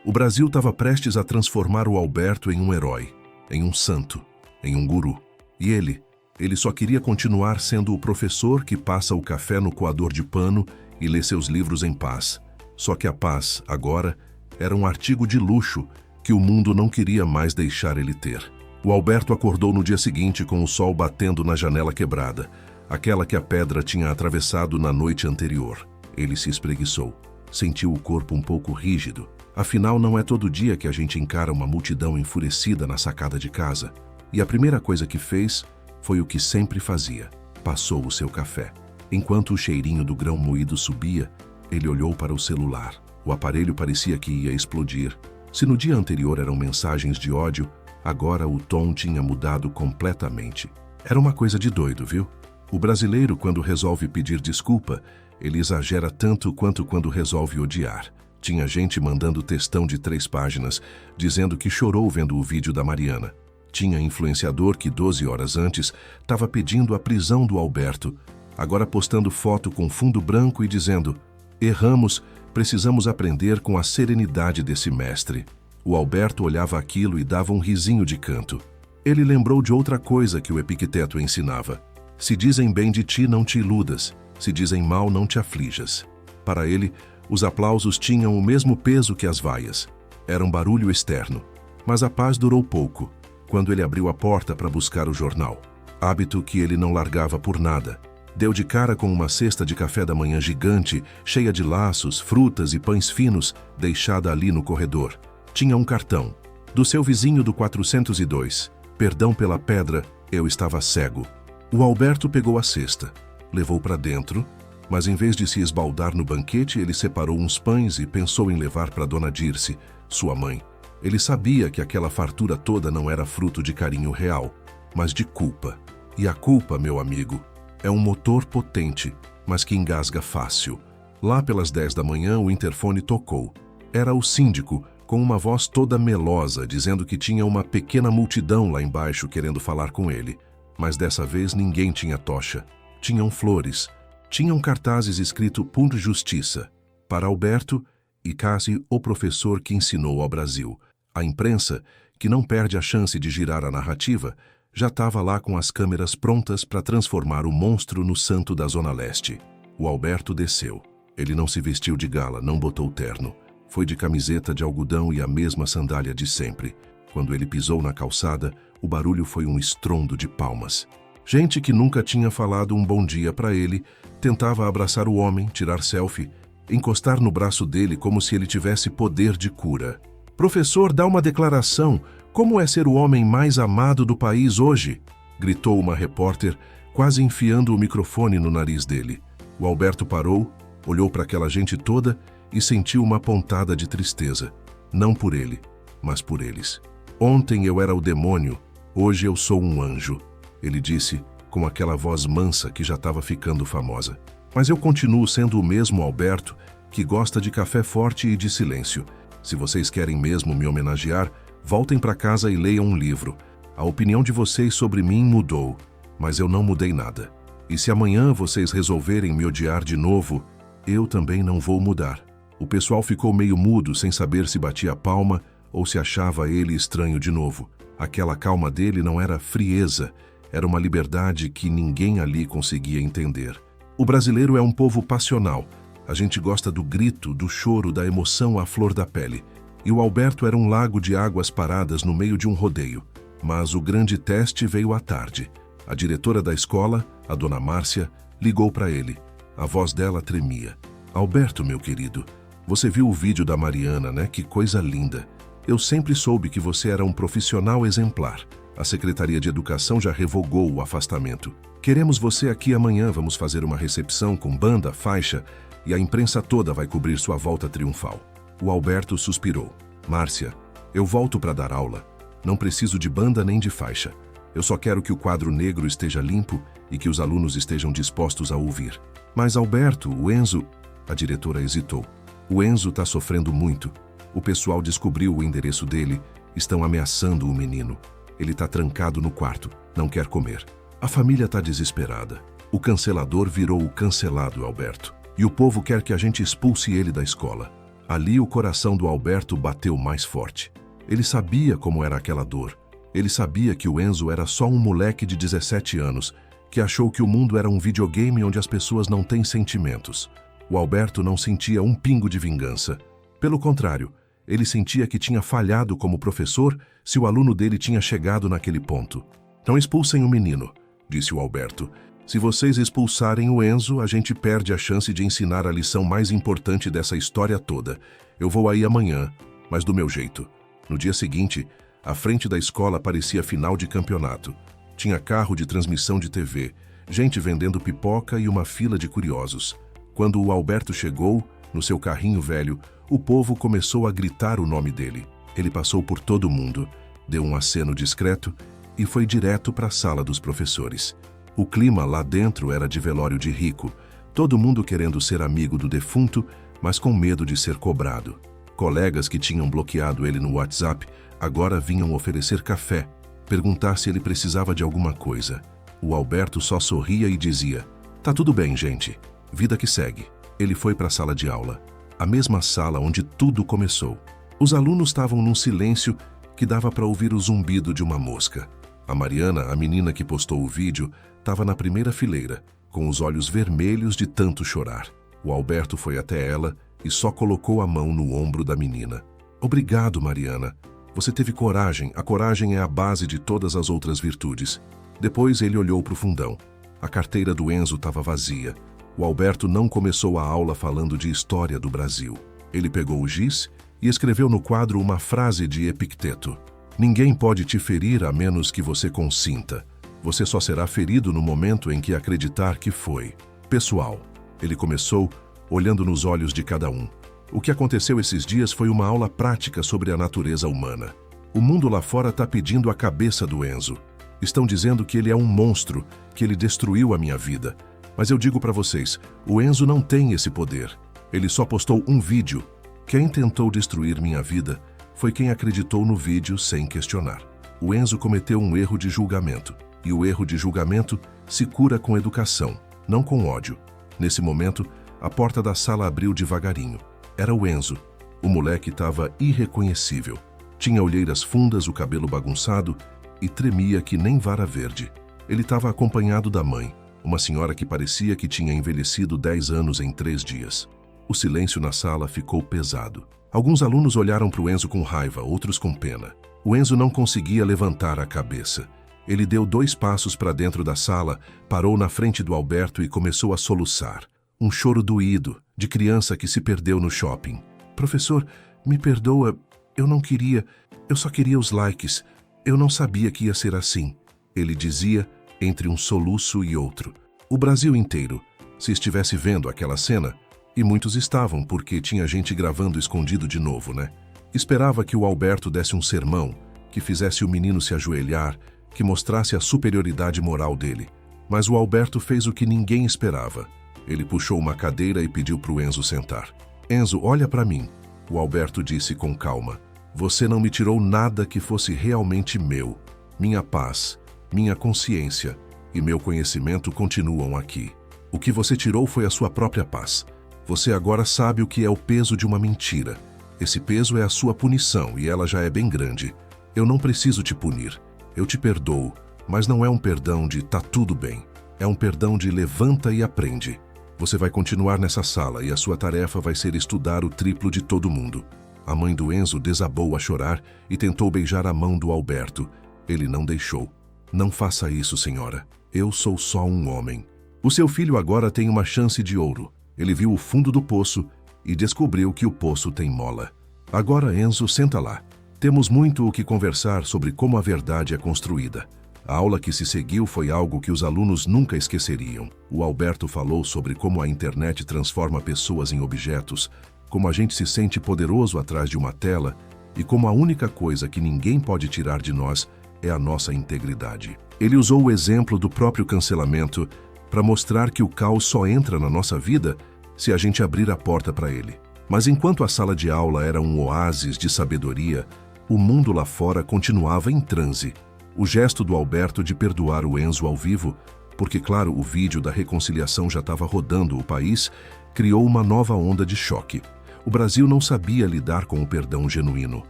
o Brasil estava prestes a transformar o Alberto em um herói, em um santo, em um guru. E ele só queria continuar sendo o professor que passa o café no coador de pano e lê seus livros em paz. Só que a paz, agora, era um artigo de luxo que o mundo não queria mais deixar ele ter. O Alberto acordou no dia seguinte com o sol batendo na janela quebrada, aquela que a pedra tinha atravessado na noite anterior. Ele se espreguiçou. Sentiu o corpo um pouco rígido. Afinal, não é todo dia que a gente encara uma multidão enfurecida na sacada de casa. E a primeira coisa que fez foi o que sempre fazia. Passou o seu café. Enquanto o cheirinho do grão moído subia, ele olhou para o celular. O aparelho parecia que ia explodir. Se no dia anterior eram mensagens de ódio, agora o tom tinha mudado completamente. Era uma coisa de doido, viu? O brasileiro, quando resolve pedir desculpa, ele exagera tanto quanto quando resolve odiar. Tinha gente mandando textão de 3 páginas, dizendo que chorou vendo o vídeo da Mariana. Tinha influenciador que 12 horas antes estava pedindo a prisão do Alberto, agora postando foto com fundo branco e dizendo, erramos, precisamos aprender com a serenidade desse mestre. O Alberto olhava aquilo e dava um risinho de canto. Ele lembrou de outra coisa que o Epicteto ensinava. Se dizem bem de ti, não te iludas. Se dizem mal, não te aflijas. Para ele, os aplausos tinham o mesmo peso que as vaias. Era um barulho externo. Mas a paz durou pouco, quando ele abriu a porta para buscar o jornal. Hábito que ele não largava por nada. Deu de cara com uma cesta de café da manhã gigante, cheia de laços, frutas e pães finos, deixada ali no corredor. Tinha um cartão. Do seu vizinho do 402. Perdão pela pedra, eu estava cego. O Alberto pegou a cesta, levou para dentro, mas em vez de se esbaldar no banquete, ele separou uns pães e pensou em levar para Dona Dirce, sua mãe. Ele sabia que aquela fartura toda não era fruto de carinho real, mas de culpa. E a culpa, meu amigo, é um motor potente, mas que engasga fácil. Lá pelas 10 da manhã, o interfone tocou. Era o síndico, com uma voz toda melosa, dizendo que tinha uma pequena multidão lá embaixo querendo falar com ele. Mas dessa vez ninguém tinha tocha. Tinham flores. Tinham cartazes escrito Por Justiça, para Alberto e Cassi, o professor que ensinou ao Brasil. A imprensa, que não perde a chance de girar a narrativa, já estava lá com as câmeras prontas para transformar o monstro no santo da Zona Leste. O Alberto desceu. Ele não se vestiu de gala, não botou terno. Foi de camiseta de algodão e a mesma sandália de sempre. Quando ele pisou na calçada, o barulho foi um estrondo de palmas. Gente que nunca tinha falado um bom dia para ele tentava abraçar o homem, tirar selfie, encostar no braço dele como se ele tivesse poder de cura. "Professor, dá uma declaração. Como é ser o homem mais amado do país hoje?" gritou uma repórter, quase enfiando o microfone no nariz dele. O Alberto parou, olhou para aquela gente toda e sentiu uma pontada de tristeza. Não por ele, mas por eles. "Ontem eu era o demônio, hoje eu sou um anjo", ele disse com aquela voz mansa que já estava ficando famosa. "Mas eu continuo sendo o mesmo Alberto, que gosta de café forte e de silêncio. Se vocês querem mesmo me homenagear, voltem para casa e leiam um livro. A opinião de vocês sobre mim mudou, mas eu não mudei nada. E se amanhã vocês resolverem me odiar de novo, eu também não vou mudar." O pessoal ficou meio mudo, sem saber se batia palma ou se achava ele estranho de novo. Aquela calma dele não era frieza, era uma liberdade que ninguém ali conseguia entender. O brasileiro é um povo passional. A gente gosta do grito, do choro, da emoção à flor da pele. E o Alberto era um lago de águas paradas no meio de um rodeio. Mas o grande teste veio à tarde. A diretora da escola, a dona Márcia, ligou para ele. A voz dela tremia. "Alberto, meu querido, você viu o vídeo da Mariana, né? Que coisa linda. Eu sempre soube que você era um profissional exemplar. A Secretaria de Educação já revogou o afastamento. Queremos você aqui amanhã, vamos fazer uma recepção com banda, faixa, e a imprensa toda vai cobrir sua volta triunfal." O Alberto suspirou. "Márcia, eu volto para dar aula. Não preciso de banda nem de faixa. Eu só quero que o quadro negro esteja limpo e que os alunos estejam dispostos a ouvir." "Mas Alberto, o Enzo..." A diretora hesitou. "O Enzo está sofrendo muito. O pessoal descobriu o endereço dele, estão ameaçando o menino. Ele está trancado no quarto, não quer comer. A família está desesperada. O cancelador virou o cancelado, Alberto. E o povo quer que a gente expulse ele da escola." Ali o coração do Alberto bateu mais forte. Ele sabia como era aquela dor. Ele sabia que o Enzo era só um moleque de 17 anos, que achou que o mundo era um videogame onde as pessoas não têm sentimentos. O Alberto não sentia um pingo de vingança. Pelo contrário, ele sentia que tinha falhado como professor se o aluno dele tinha chegado naquele ponto. "Não expulsem o menino", disse o Alberto. "Se vocês expulsarem o Enzo, a gente perde a chance de ensinar a lição mais importante dessa história toda. Eu vou aí amanhã, mas do meu jeito." No dia seguinte, a frente da escola parecia final de campeonato. Tinha carro de transmissão de TV, gente vendendo pipoca e uma fila de curiosos. Quando o Alberto chegou, no seu carrinho velho, o povo começou a gritar o nome dele. Ele passou por todo mundo, deu um aceno discreto e foi direto para a sala dos professores. O clima lá dentro era de velório de rico, todo mundo querendo ser amigo do defunto, mas com medo de ser cobrado. Colegas que tinham bloqueado ele no WhatsApp agora vinham oferecer café, perguntar se ele precisava de alguma coisa. O Alberto só sorria e dizia: "Tá tudo bem, gente. Vida que segue." Ele foi para a sala de aula, a mesma sala onde tudo começou. Os alunos estavam num silêncio que dava para ouvir o zumbido de uma mosca. A Mariana, a menina que postou o vídeo, estava na primeira fileira, com os olhos vermelhos de tanto chorar. O Alberto foi até ela e só colocou a mão no ombro da menina. "Obrigado, Mariana. Você teve coragem. A coragem é a base de todas as outras virtudes." Depois ele olhou para o fundão. A carteira do Enzo estava vazia. O Alberto não começou a aula falando de história do Brasil. Ele pegou o giz e escreveu no quadro uma frase de Epicteto: "Ninguém pode te ferir a menos que você consinta. Você só será ferido no momento em que acreditar que foi." "Pessoal", ele começou, olhando nos olhos de cada um. "O que aconteceu esses dias foi uma aula prática sobre a natureza humana. O mundo lá fora está pedindo a cabeça do Enzo. Estão dizendo que ele é um monstro, que ele destruiu a minha vida. Mas eu digo para vocês, o Enzo não tem esse poder. Ele só postou um vídeo. Quem tentou destruir minha vida foi quem acreditou no vídeo sem questionar. O Enzo cometeu um erro de julgamento. E o erro de julgamento se cura com educação, não com ódio." Nesse momento, a porta da sala abriu devagarinho. Era o Enzo. O moleque estava irreconhecível. Tinha olheiras fundas, o cabelo bagunçado e tremia que nem vara verde. Ele estava acompanhado da mãe, uma senhora que parecia que tinha envelhecido 10 anos em 3 dias. O silêncio na sala ficou pesado. Alguns alunos olharam para o Enzo com raiva, outros com pena. O Enzo não conseguia levantar a cabeça. Ele deu 2 passos para dentro da sala, parou na frente do Alberto e começou a soluçar. Um choro doído, de criança que se perdeu no shopping. Professor, me perdoa, eu não queria, eu só queria os likes. Eu não sabia que ia ser assim, ele dizia entre um soluço e outro. O Brasil inteiro, se estivesse vendo aquela cena, e muitos estavam porque tinha gente gravando escondido de novo, né? Esperava que o Alberto desse um sermão, que fizesse o menino se ajoelhar, que mostrasse a superioridade moral dele. Mas o Alberto fez o que ninguém esperava. Ele puxou uma cadeira e pediu para o Enzo sentar. Enzo, olha para mim, o Alberto disse com calma. Você não me tirou nada que fosse realmente meu. Minha paz, minha consciência e meu conhecimento continuam aqui. O que você tirou foi a sua própria paz. Você agora sabe o que é o peso de uma mentira. Esse peso é a sua punição e ela já é bem grande. Eu não preciso te punir. Eu te perdoo, mas não é um perdão de tá tudo bem. É um perdão de levanta e aprende. Você vai continuar nessa sala e a sua tarefa vai ser estudar o triplo de todo mundo. A mãe do Enzo desabou a chorar e tentou beijar a mão do Alberto. Ele não deixou. Não faça isso, senhora. Eu sou só um homem. O seu filho agora tem uma chance de ouro. Ele viu o fundo do poço e descobriu que o poço tem mola. Agora, Enzo, senta lá. Temos muito o que conversar sobre como a verdade é construída. A aula que se seguiu foi algo que os alunos nunca esqueceriam. O Alberto falou sobre como a internet transforma pessoas em objetos, como a gente se sente poderoso atrás de uma tela e como a única coisa que ninguém pode tirar de nós é a nossa integridade. Ele usou o exemplo do próprio cancelamento para mostrar que o caos só entra na nossa vida se a gente abrir a porta para ele. Mas enquanto a sala de aula era um oásis de sabedoria, o mundo lá fora continuava em transe. O gesto do Alberto de perdoar o Enzo ao vivo, porque, claro, o vídeo da reconciliação já estava rodando o país, criou uma nova onda de choque. O Brasil não sabia lidar com o perdão genuíno.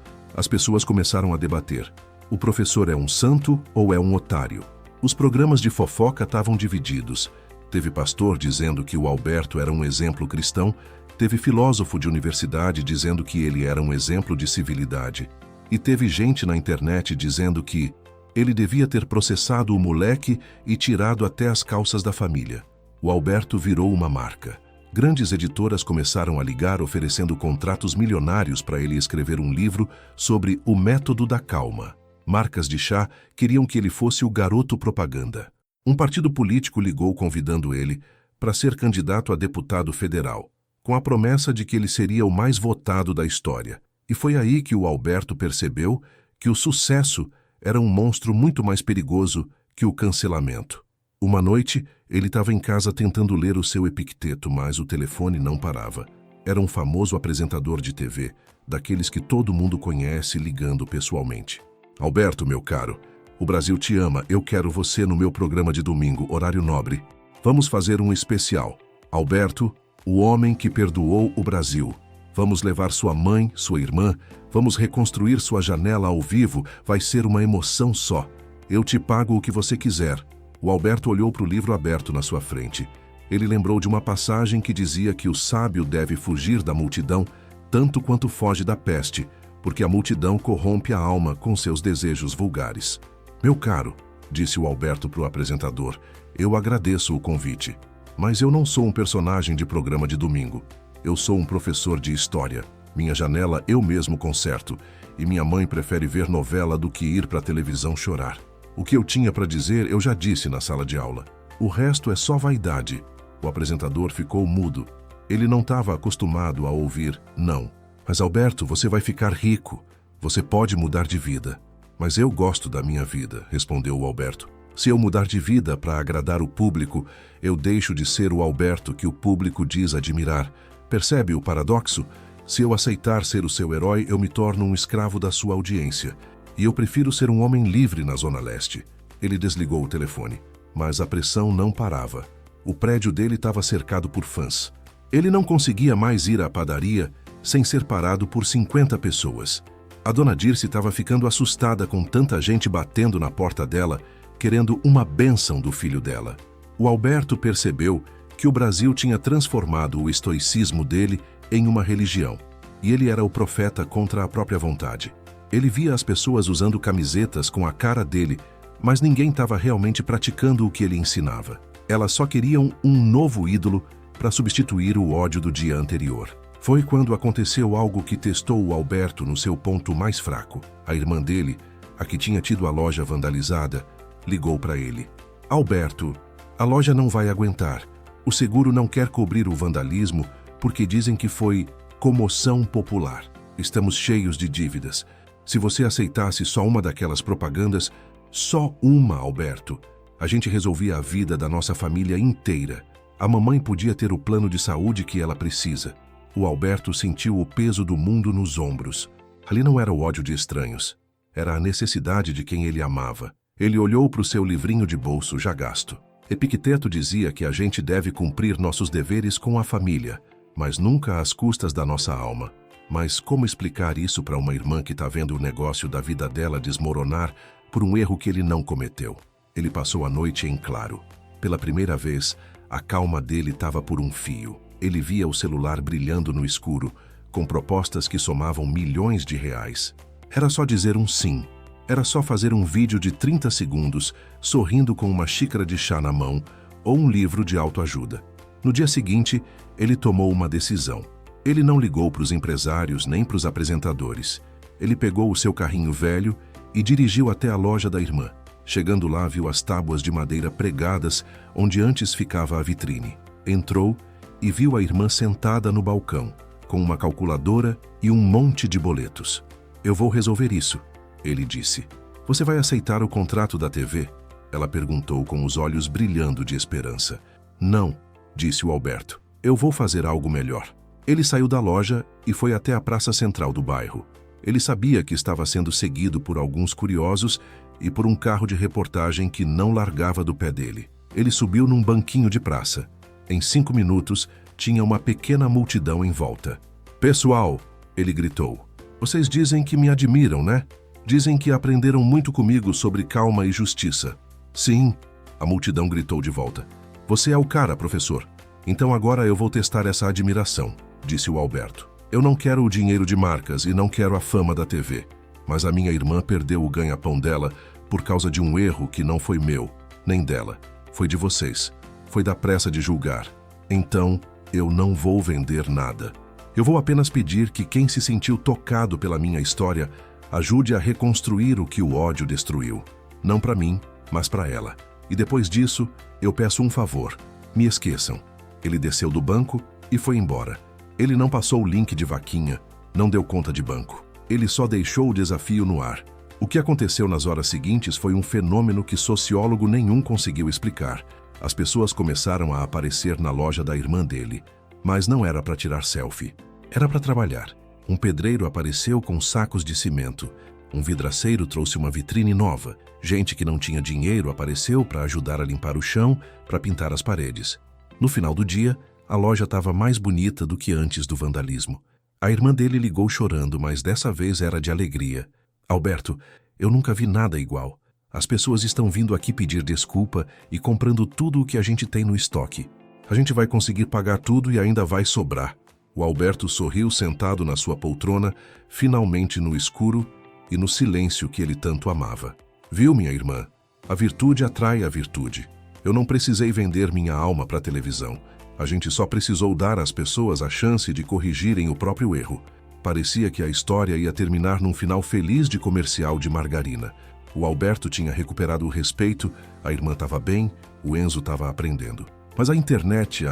As pessoas começaram a debater. O professor é um santo ou é um otário? Os programas de fofoca estavam divididos. Teve pastor dizendo que o Alberto era um exemplo cristão, teve filósofo de universidade dizendo que ele era um exemplo de civilidade. E teve gente na internet dizendo que ele devia ter processado o moleque e tirado até as calças da família. O Alberto virou uma marca. Grandes editoras começaram a ligar oferecendo contratos milionários para ele escrever um livro sobre o método da calma. Marcas de chá queriam que ele fosse o garoto propaganda. Um partido político ligou convidando ele para ser candidato a deputado federal, com a promessa de que ele seria o mais votado da história. E foi aí que o Alberto percebeu que o sucesso era um monstro muito mais perigoso que o cancelamento. Uma noite, ele estava em casa tentando ler o seu Epicteto, mas o telefone não parava. Era um famoso apresentador de TV, daqueles que todo mundo conhece ligando pessoalmente. Alberto, meu caro, o Brasil te ama, eu quero você no meu programa de domingo, horário nobre. Vamos fazer um especial. Alberto, o homem que perdoou o Brasil. Vamos levar sua mãe, sua irmã, vamos reconstruir sua janela ao vivo, vai ser uma emoção só. Eu te pago o que você quiser. O Alberto olhou para o livro aberto na sua frente. Ele lembrou de uma passagem que dizia que o sábio deve fugir da multidão tanto quanto foge da peste, porque a multidão corrompe a alma com seus desejos vulgares. Meu caro, disse o Alberto para o apresentador, eu agradeço o convite, mas eu não sou um personagem de programa de domingo. Eu sou um professor de história. Minha janela eu mesmo conserto, e minha mãe prefere ver novela do que ir para a televisão chorar. O que eu tinha para dizer eu já disse na sala de aula. O resto é só vaidade. O apresentador ficou mudo. Ele não estava acostumado a ouvir não. Mas Alberto, você vai ficar rico. Você pode mudar de vida. Mas eu gosto da minha vida, respondeu o Alberto. Se eu mudar de vida para agradar o público, eu deixo de ser o Alberto que o público diz admirar. Percebe o paradoxo? Se eu aceitar ser o seu herói, eu me torno um escravo da sua audiência. E eu prefiro ser um homem livre na Zona Leste. Ele desligou o telefone, mas a pressão não parava. O prédio dele estava cercado por fãs. Ele não conseguia mais ir à padaria sem ser parado por 50 pessoas. A dona Dirce estava ficando assustada com tanta gente batendo na porta dela, querendo uma bênção do filho dela. O Alberto percebeu que o Brasil tinha transformado o estoicismo dele em uma religião, e ele era o profeta contra a própria vontade. Ele via as pessoas usando camisetas com a cara dele, mas ninguém estava realmente praticando o que ele ensinava. Elas só queriam um novo ídolo para substituir o ódio do dia anterior. Foi quando aconteceu algo que testou o Alberto no seu ponto mais fraco. A irmã dele, a que tinha tido a loja vandalizada, ligou para ele. Alberto, a loja não vai aguentar. O seguro não quer cobrir o vandalismo porque dizem que foi comoção popular. Estamos cheios de dívidas. Se você aceitasse só uma daquelas propagandas, só uma, Alberto, a gente resolvia a vida da nossa família inteira. A mamãe podia ter o plano de saúde que ela precisa. O Alberto sentiu o peso do mundo nos ombros. Ali não era o ódio de estranhos. Era a necessidade de quem ele amava. Ele olhou para o seu livrinho de bolso já gasto. Epicteto dizia que a gente deve cumprir nossos deveres com a família, mas nunca às custas da nossa alma. Mas como explicar isso para uma irmã que está vendo o negócio da vida dela desmoronar por um erro que ele não cometeu? Ele passou a noite em claro. Pela primeira vez, a calma dele estava por um fio. Ele via o celular brilhando no escuro, com propostas que somavam milhões de reais. Era só dizer um sim. Era só fazer um vídeo de 30 segundos, sorrindo com uma xícara de chá na mão ou um livro de autoajuda. No dia seguinte, ele tomou uma decisão. Ele não ligou para os empresários nem para os apresentadores. Ele pegou o seu carrinho velho e dirigiu até a loja da irmã. Chegando lá, viu as tábuas de madeira pregadas onde antes ficava a vitrine. Entrou e viu a irmã sentada no balcão, com uma calculadora e um monte de boletos. Eu vou resolver isso, ele disse. Você vai aceitar o contrato da TV? Ela perguntou com os olhos brilhando de esperança. Não, disse o Alberto. Eu vou fazer algo melhor. Ele saiu da loja e foi até a praça central do bairro. Ele sabia que estava sendo seguido por alguns curiosos e por um carro de reportagem que não largava do pé dele. Ele subiu num banquinho de praça. Em 5 minutos, tinha uma pequena multidão em volta. Pessoal, ele gritou, vocês dizem que me admiram, né? Dizem que aprenderam muito comigo sobre calma e justiça. Sim, a multidão gritou de volta. Você é o cara, professor. Então agora eu vou testar essa admiração, disse o Alberto. Eu não quero o dinheiro de marcas e não quero a fama da TV. Mas a minha irmã perdeu o ganha-pão dela por causa de um erro que não foi meu, nem dela. Foi de vocês. Foi da pressa de julgar. Então, eu não vou vender nada. Eu vou apenas pedir que quem se sentiu tocado pela minha história ajude a reconstruir o que o ódio destruiu. Não para mim, mas para ela. E depois disso, eu peço um favor. Me esqueçam. Ele desceu do banco e foi embora. Ele não passou o link de vaquinha, não deu conta de banco. Ele só deixou o desafio no ar. O que aconteceu nas horas seguintes foi um fenômeno que sociólogo nenhum conseguiu explicar. As pessoas começaram a aparecer na loja da irmã dele, mas não era para tirar selfie. Era para trabalhar. Um pedreiro apareceu com sacos de cimento. Um vidraceiro trouxe uma vitrine nova. Gente que não tinha dinheiro apareceu para ajudar a limpar o chão, para pintar as paredes. No final do dia, a loja estava mais bonita do que antes do vandalismo. A irmã dele ligou chorando, mas dessa vez era de alegria. Alberto, eu nunca vi nada igual. As pessoas estão vindo aqui pedir desculpa e comprando tudo o que a gente tem no estoque. A gente vai conseguir pagar tudo e ainda vai sobrar. O Alberto sorriu sentado na sua poltrona, finalmente no escuro e no silêncio que ele tanto amava. Viu, minha irmã? A virtude atrai a virtude. Eu não precisei vender minha alma para a televisão. A gente só precisou dar às pessoas a chance de corrigirem o próprio erro. Parecia que a história ia terminar num final feliz de comercial de margarina. O Alberto tinha recuperado o respeito, a irmã estava bem, o Enzo estava aprendendo. Mas a internet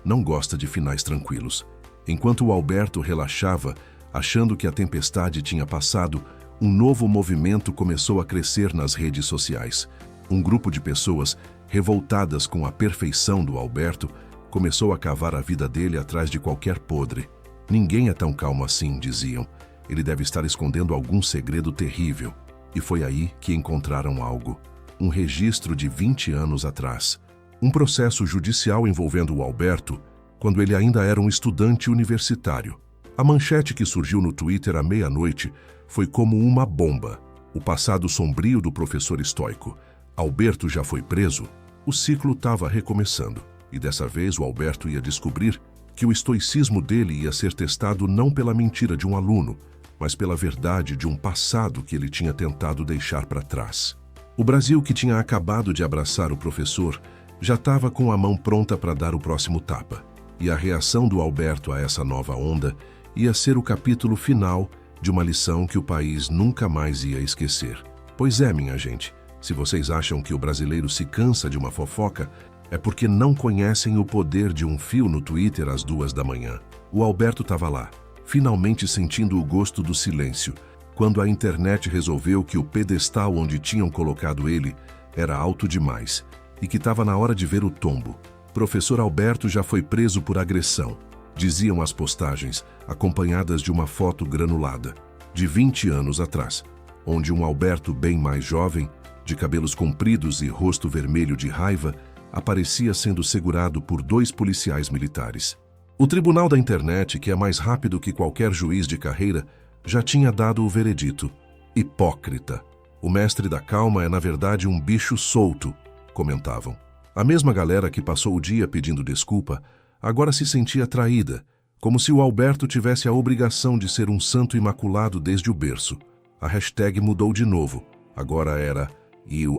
não gosta de finais tranquilos. Enquanto o Alberto relaxava, achando que a tempestade tinha passado, um novo movimento começou a crescer nas redes sociais. Um grupo de pessoas, revoltadas com a perfeição do Alberto, começou a cavar a vida dele atrás de qualquer podre. Ninguém é tão calmo assim, diziam. Ele deve estar escondendo algum segredo terrível. E foi aí que encontraram algo. Um registro de 20 anos atrás. Um processo judicial envolvendo o Alberto quando ele ainda era um estudante universitário. A manchete que surgiu no Twitter à meia-noite foi como uma bomba. O passado sombrio do professor estoico. Alberto já foi preso. O ciclo estava recomeçando. E dessa vez o Alberto ia descobrir que o estoicismo dele ia ser testado não pela mentira de um aluno, mas pela verdade de um passado que ele tinha tentado deixar para trás. O Brasil, que tinha acabado de abraçar o professor, já estava com a mão pronta para dar o próximo tapa. E a reação do Alberto a essa nova onda ia ser o capítulo final de uma lição que o país nunca mais ia esquecer. Pois é, minha gente, se vocês acham que o brasileiro se cansa de uma fofoca, é porque não conhecem o poder de um fio no Twitter às 2 da manhã. O Alberto estava lá, finalmente sentindo o gosto do silêncio, quando a internet resolveu que o pedestal onde tinham colocado ele era alto demais e que estava na hora de ver o tombo. Professor Alberto já foi preso por agressão, diziam as postagens, acompanhadas de uma foto granulada, de 20 anos atrás, onde um Alberto bem mais jovem, de cabelos compridos e rosto vermelho de raiva, aparecia sendo segurado por 2 policiais militares. O tribunal da internet, que é mais rápido que qualquer juiz de carreira, já tinha dado o veredito. Hipócrita. O mestre da calma é, na verdade, um bicho solto, comentavam. A mesma galera que passou o dia pedindo desculpa, agora se sentia traída, como se o Alberto tivesse a obrigação de ser um santo imaculado desde o berço. A hashtag mudou de novo. Agora era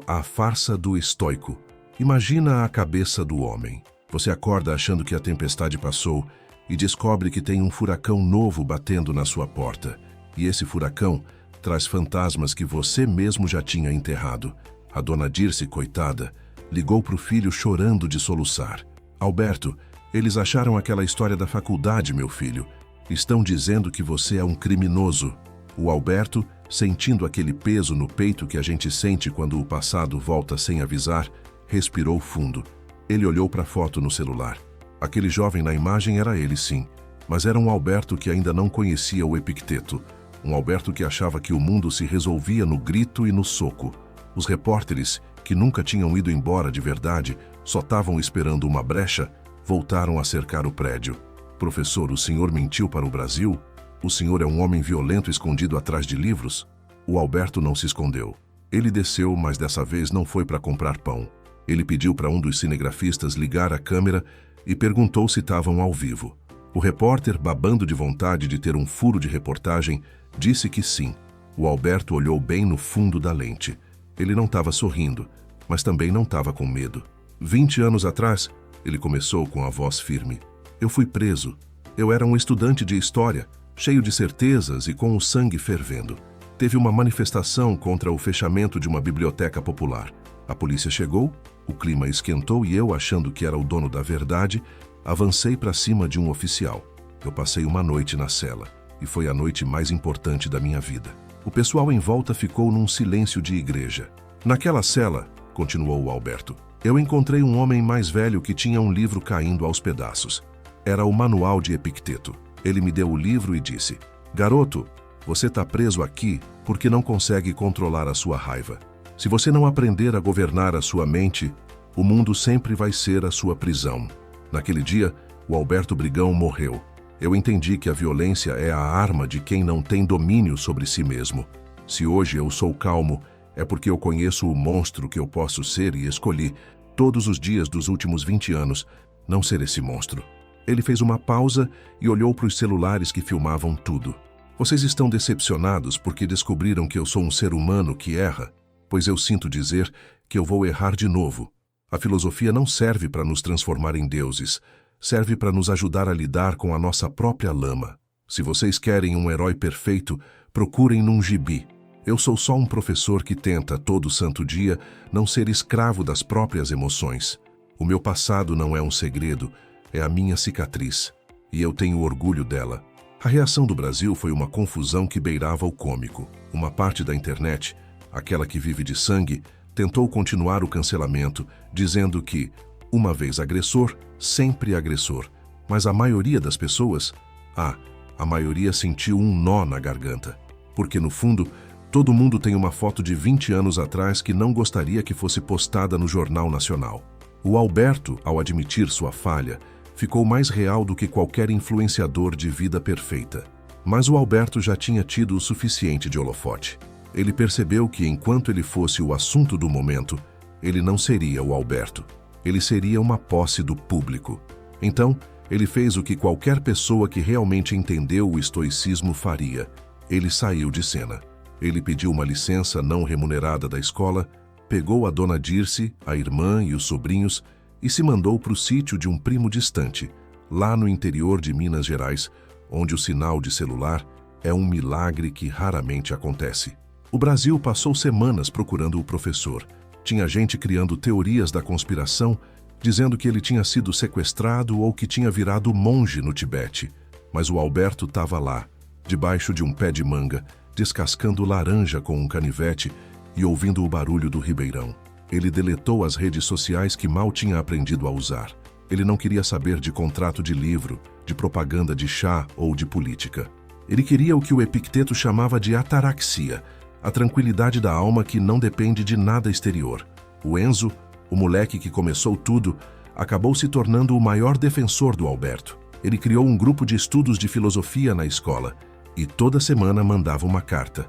a farsa do estoico. Imagina a cabeça do homem. Você acorda achando que a tempestade passou e descobre que tem um furacão novo batendo na sua porta. E esse furacão traz fantasmas que você mesmo já tinha enterrado. A dona Dirce, coitada, ligou para o filho chorando de soluçar. Alberto, eles acharam aquela história da faculdade, meu filho. Estão dizendo que você é um criminoso. O Alberto, sentindo aquele peso no peito que a gente sente quando o passado volta sem avisar, respirou fundo. Ele olhou para a foto no celular. Aquele jovem na imagem era ele, sim, mas era um Alberto que ainda não conhecia o Epicteto. Um Alberto que achava que o mundo se resolvia no grito e no soco. Os repórteres, que nunca tinham ido embora de verdade, só estavam esperando uma brecha, voltaram a cercar o prédio. Professor, o senhor mentiu para o Brasil? O senhor é um homem violento escondido atrás de livros? O Alberto não se escondeu. Ele desceu, mas dessa vez não foi para comprar pão. Ele pediu para um dos cinegrafistas ligar a câmera e perguntou se estavam ao vivo. O repórter, babando de vontade de ter um furo de reportagem, disse que sim. O Alberto olhou bem no fundo da lente. Ele não estava sorrindo, mas também não estava com medo. 20 anos atrás, ele começou com a voz firme. Eu fui preso. Eu era um estudante de história, cheio de certezas e com o sangue fervendo. Teve uma manifestação contra o fechamento de uma biblioteca popular. A polícia chegou, o clima esquentou e eu, achando que era o dono da verdade, avancei para cima de um oficial. Eu passei uma noite na cela, e foi a noite mais importante da minha vida. O pessoal em volta ficou num silêncio de igreja. Naquela cela, continuou o Alberto, eu encontrei um homem mais velho que tinha um livro caindo aos pedaços. Era o Manual de Epicteto. Ele me deu o livro e disse: Garoto, você está preso aqui porque não consegue controlar a sua raiva. Se você não aprender a governar a sua mente, o mundo sempre vai ser a sua prisão. Naquele dia, o Alberto Brigão morreu. Eu entendi que a violência é a arma de quem não tem domínio sobre si mesmo. Se hoje eu sou calmo, é porque eu conheço o monstro que eu posso ser e escolhi, todos os dias dos últimos 20 anos, não ser esse monstro. Ele fez uma pausa e olhou para os celulares que filmavam tudo. Vocês estão decepcionados porque descobriram que eu sou um ser humano que erra? Pois eu sinto dizer que eu vou errar de novo. A filosofia não serve para nos transformar em deuses, serve para nos ajudar a lidar com a nossa própria lama. Se vocês querem um herói perfeito, procurem num gibi. Eu sou só um professor que tenta, todo santo dia, não ser escravo das próprias emoções. O meu passado não é um segredo, é a minha cicatriz. E eu tenho orgulho dela. A reação do Brasil foi uma confusão que beirava o cômico. Uma parte da internet, aquela que vive de sangue, tentou continuar o cancelamento, dizendo que, uma vez agressor, sempre agressor. Mas a maioria das pessoas, a maioria sentiu um nó na garganta. Porque, no fundo, todo mundo tem uma foto de 20 anos atrás que não gostaria que fosse postada no Jornal Nacional. O Alberto, ao admitir sua falha, ficou mais real do que qualquer influenciador de vida perfeita. Mas o Alberto já tinha tido o suficiente de holofote. Ele percebeu que, enquanto ele fosse o assunto do momento, ele não seria o Alberto. Ele seria uma posse do público. Então, ele fez o que qualquer pessoa que realmente entendeu o estoicismo faria. Ele saiu de cena. Ele pediu uma licença não remunerada da escola, pegou a dona Dirce, a irmã e os sobrinhos e se mandou para o sítio de um primo distante, lá no interior de Minas Gerais, onde o sinal de celular é um milagre que raramente acontece. O Brasil passou semanas procurando o professor. Tinha gente criando teorias da conspiração, dizendo que ele tinha sido sequestrado ou que tinha virado monge no Tibete. Mas o Alberto estava lá, debaixo de um pé de manga, descascando laranja com um canivete e ouvindo o barulho do ribeirão. Ele deletou as redes sociais que mal tinha aprendido a usar. Ele não queria saber de contrato de livro, de propaganda de chá ou de política. Ele queria o que o Epicteto chamava de ataraxia, a tranquilidade da alma que não depende de nada exterior. O Enzo, o moleque que começou tudo, acabou se tornando o maior defensor do Alberto. Ele criou um grupo de estudos de filosofia na escola e toda semana mandava uma carta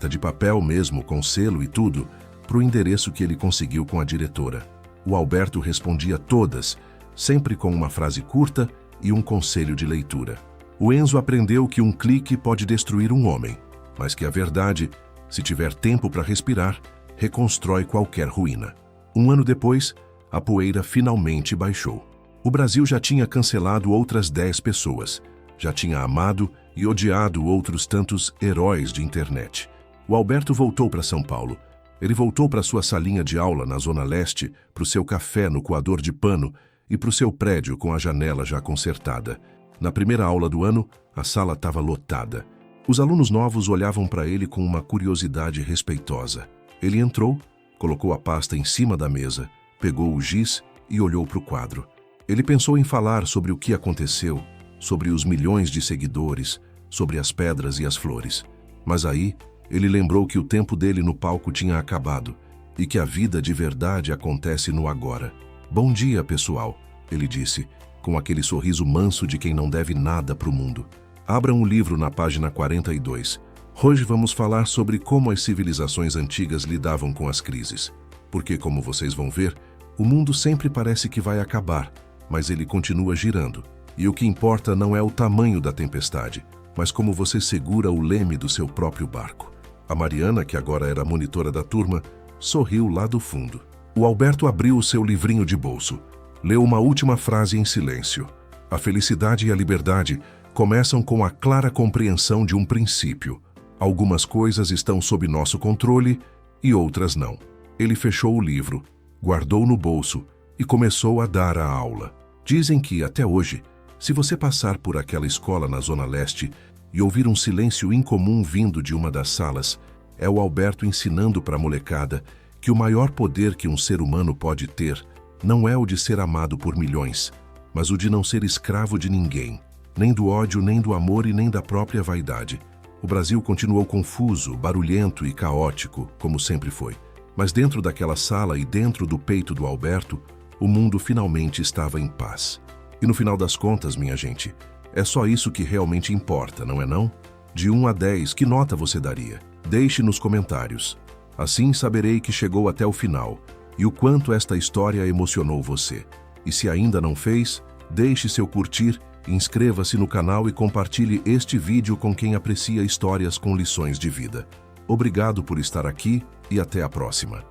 de papel mesmo, com selo e tudo, para o endereço que ele conseguiu com a diretora. O Alberto respondia todas, sempre com uma frase curta e um conselho de leitura. O Enzo aprendeu que um clique pode destruir um homem, mas que a verdade, se tiver tempo para respirar, reconstrói qualquer ruína. Um ano depois, a poeira finalmente baixou. O Brasil já tinha cancelado outras 10 pessoas, já tinha amado e odiado outros tantos heróis de internet. O Alberto voltou para São Paulo. Ele voltou para sua salinha de aula na Zona Leste, para o seu café no coador de pano e para o seu prédio com a janela já consertada. Na primeira aula do ano, a sala estava lotada. Os alunos novos olhavam para ele com uma curiosidade respeitosa. Ele entrou, colocou a pasta em cima da mesa, pegou o giz e olhou para o quadro. Ele pensou em falar sobre o que aconteceu, sobre os milhões de seguidores, sobre as pedras e as flores. Mas aí, ele lembrou que o tempo dele no palco tinha acabado e que a vida de verdade acontece no agora. "Bom dia, pessoal", ele disse, com aquele sorriso manso de quem não deve nada para o mundo. Abram o livro na página 42. Hoje vamos falar sobre como as civilizações antigas lidavam com as crises. Porque, como vocês vão ver, o mundo sempre parece que vai acabar, mas ele continua girando. E o que importa não é o tamanho da tempestade, mas como você segura o leme do seu próprio barco. A Mariana, que agora era monitora da turma, sorriu lá do fundo. O Alberto abriu o seu livrinho de bolso. Leu uma última frase em silêncio. A felicidade e a liberdade começam com a clara compreensão de um princípio. Algumas coisas estão sob nosso controle e outras não. Ele fechou o livro, guardou no bolso e começou a dar a aula. Dizem que, até hoje, se você passar por aquela escola na Zona Leste e ouvir um silêncio incomum vindo de uma das salas, é o Alberto ensinando para a molecada que o maior poder que um ser humano pode ter não é o de ser amado por milhões, mas o de não ser escravo de ninguém, nem do ódio, nem do amor e nem da própria vaidade. O Brasil continuou confuso, barulhento e caótico, como sempre foi. Mas dentro daquela sala e dentro do peito do Alberto, o mundo finalmente estava em paz. E no final das contas, minha gente, é só isso que realmente importa, não é não? De 1 a 10, que nota você daria? Deixe nos comentários. Assim saberei que chegou até o final e o quanto esta história emocionou você. E se ainda não fez, deixe seu curtir, inscreva-se no canal e compartilhe este vídeo com quem aprecia histórias com lições de vida. Obrigado por estar aqui e até a próxima.